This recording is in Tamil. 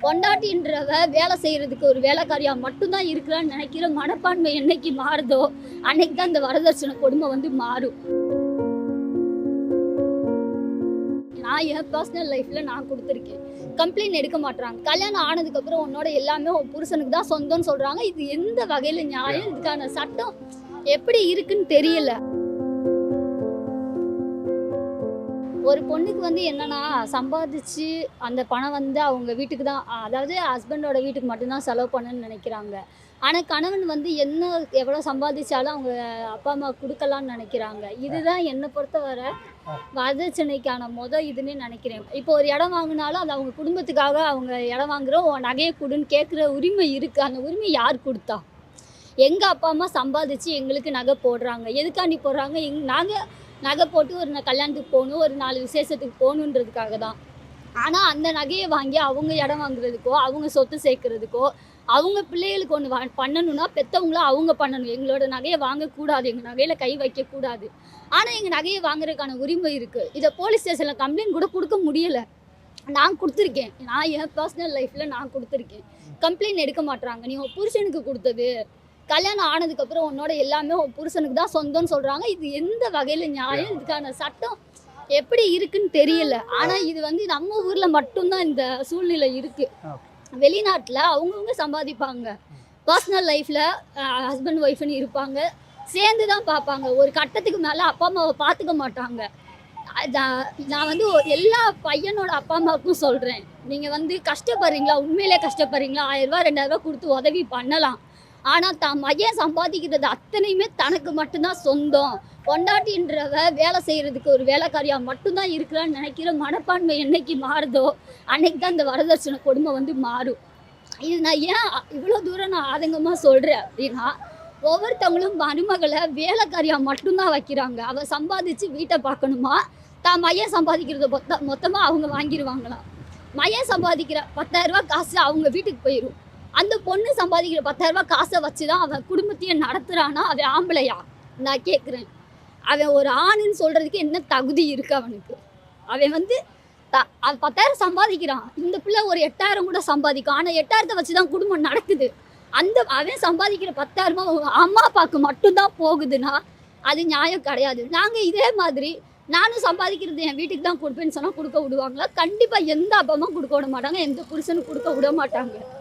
பொண்டாட்டின்றவ வேலை செய்யறதுக்கு ஒரு வேலைக்காரியா மட்டும்தான் இருக்கிறான்னு நினைக்கிற மனப்பான்மை என்னைக்கு மாறுதோ அன்னைக்கு தான் இந்த வரதட்சணை கொடுமை வந்து மாறும். நான் என் பர்சனல் லைஃப்ல நான் கொடுத்துருக்கேன். கம்ப்ளைண்ட் எடுக்க மாட்டாங்க. கல்யாணம் ஆனதுக்கு அப்புறம் உன்னோட எல்லாமே உன் புருஷனுக்கு தான் சொந்தம்னு சொல்றாங்க. இது எந்த வகையில நியாயம்? இதுக்கான சட்டம் எப்படி இருக்குன்னு தெரியல. ஒரு பொண்ணுக்கு வந்து என்னன்னா சம்பாதிச்சு அந்த பணம் வந்து அவங்க வீட்டுக்கு தான், அதாவது ஹஸ்பண்டோட வீட்டுக்கு மட்டும்தான் செலவு பண்ணணும்னு நினைக்கிறாங்க. ஆனால் கணவன் வந்து என்ன எவ்வளோ சம்பாதிச்சாலும் அவங்க அப்பா அம்மா கொடுக்கலான்னு நினைக்கிறாங்க. இதுதான் என்னை பொறுத்தவரை வரதட்சணைக்கான இதுன்னு நினைக்கிறேன். இப்போ ஒரு இடம் வாங்கினாலும் அது அவங்க குடும்பத்துக்காக அவங்க இடம் வாங்குறோம் நகையை கொடுன்னு கேட்குற உரிமை இருக்குது. அந்த உரிமை யார் கொடுத்தா? எங்கள் அப்பா அம்மா சம்பாதிச்சு எங்களுக்கு நகை போடுறாங்க. எதுக்காண்டி போடுறாங்க? நாங்கள் நகை போட்டு ஒரு கல்யாணத்துக்கு போகணும், ஒரு 4 விசேஷத்துக்கு போகணுன்றதுக்காக தான். ஆனால் அந்த நகையை வாங்கி அவங்க இடம் வாங்குறதுக்கோ அவங்க சொத்து சேர்க்கறதுக்கோ அவங்க பிள்ளைகளுக்கு ஒன்று பண்ணணும்னா பெற்றவங்களும் அவங்க பண்ணணும். எங்களோட நகையை வாங்கக்கூடாது, எங்கள் நகையில் கை வைக்கக்கூடாது. ஆனால் எங்கள் நகையை வாங்குறதுக்கான உரிமை இருக்குது. இதை போலீஸ் ஸ்டேஷனில் கம்ப்ளைண்ட் கூட கொடுக்க முடியலை. நான் கொடுத்துருக்கேன். நான் என் பர்சனல் லைஃப்பில் நான் கொடுத்துருக்கேன். கம்ப்ளைண்ட் எடுக்க மாட்டுறாங்க. நீ உன் புருஷனுக்கு கொடுத்தது, கல்யாணம் ஆனதுக்கப்புறம் உன்னோட எல்லாமே உன் புருஷனுக்கு தான் சொந்தம்னு சொல்கிறாங்க. இது எந்த வகையில் நியாயம்? இதுக்கான சட்டம் எப்படி இருக்குன்னு தெரியல. ஆனால் இது வந்து நம்ம ஊரில் மட்டும்தான் இந்த சூழ்நிலை இருக்குது. வெளிநாட்டில் அவங்கவுங்க சம்பாதிப்பாங்க. பர்சனல் லைஃப்பில் ஹஸ்பண்ட் ஒய்ஃப்னு இருப்பாங்க, சேர்ந்து தான் பார்ப்பாங்க. ஒரு கட்டத்துக்கு மேலே அப்பா அம்மாவை பார்த்துக்க மாட்டாங்க. நான் வந்து எல்லா பையனோட அப்பா அம்மாவுக்கும் சொல்கிறேன், நீங்கள் வந்து கஷ்டப்படுறீங்களா, உண்மையிலே கஷ்டப்படுறீங்களா, 1000 ரூபா 2000 ரூபா கொடுத்து உதவி பண்ணலாம். ஆனால் தான் மையன் சம்பாதிக்கிறது அத்தனையுமே தனக்கு மட்டும்தான் சொந்தம். பொண்டாட்டின்றவ வேலை செய்கிறதுக்கு ஒரு வேலைக்காரியாக மட்டும்தான் இருக்கிறான்னு நினைக்கிற மனப்பான்மை என்னைக்கு மாறுதோ அன்னைக்கு தான் இந்த வரதட்சணை கொடுமை வந்து மாறும். இது நான் ஏன் இவ்வளோ தூரம் நான் ஆதங்கமாக சொல்கிறேன் அப்படின்னா, ஒவ்வொருத்தவங்களும் மருமகளை வேலைக்காரியாக மட்டும்தான் வைக்கிறாங்க. அவள் சம்பாதிச்சு வீட்டை பார்க்கணுமா, தான் மையன் சம்பாதிக்கிறத மொத்தமாக அவங்க வாங்கிடுவாங்களாம். மையன் சம்பாதிக்கிற 10,000 ரூபா காசு அவங்க வீட்டுக்கு போயிடும். அந்த பொண்ணு சம்பாதிக்கிற 10,000 ரூபா காசை வச்சு தான் அவன் குடும்பத்தையே நடத்துகிறானா? அவன் ஆம்பளையா? நான் கேட்குறேன். அவன் ஒரு ஆணுன்னு சொல்கிறதுக்கு என்ன தகுதி இருக்குது அவனுக்கு? அவன் வந்து அவன் 10,000 சம்பாதிக்கிறான். இந்த பிள்ளை ஒரு 8,000 கூட சம்பாதிக்கும். ஆனால் 8,000 வச்சு தான் குடும்பம் நடக்குது. அவன் சம்பாதிக்கிற 10,000 அம்மா அப்பாவுக்கு மட்டும்தான் போகுதுன்னா அது நியாயம் கிடையாது. நாங்கள் இதே மாதிரி நானும் சம்பாதிக்கிறது என் வீட்டுக்கு தான் கொடுப்பேன்னு சொன்னால் கொடுக்க விடுவாங்களா? கண்டிப்பாக எந்த அப்பா அம்மா கொடுக்க விட மாட்டாங்க, எந்த புருஷனும் கொடுக்க விட மாட்டாங்க.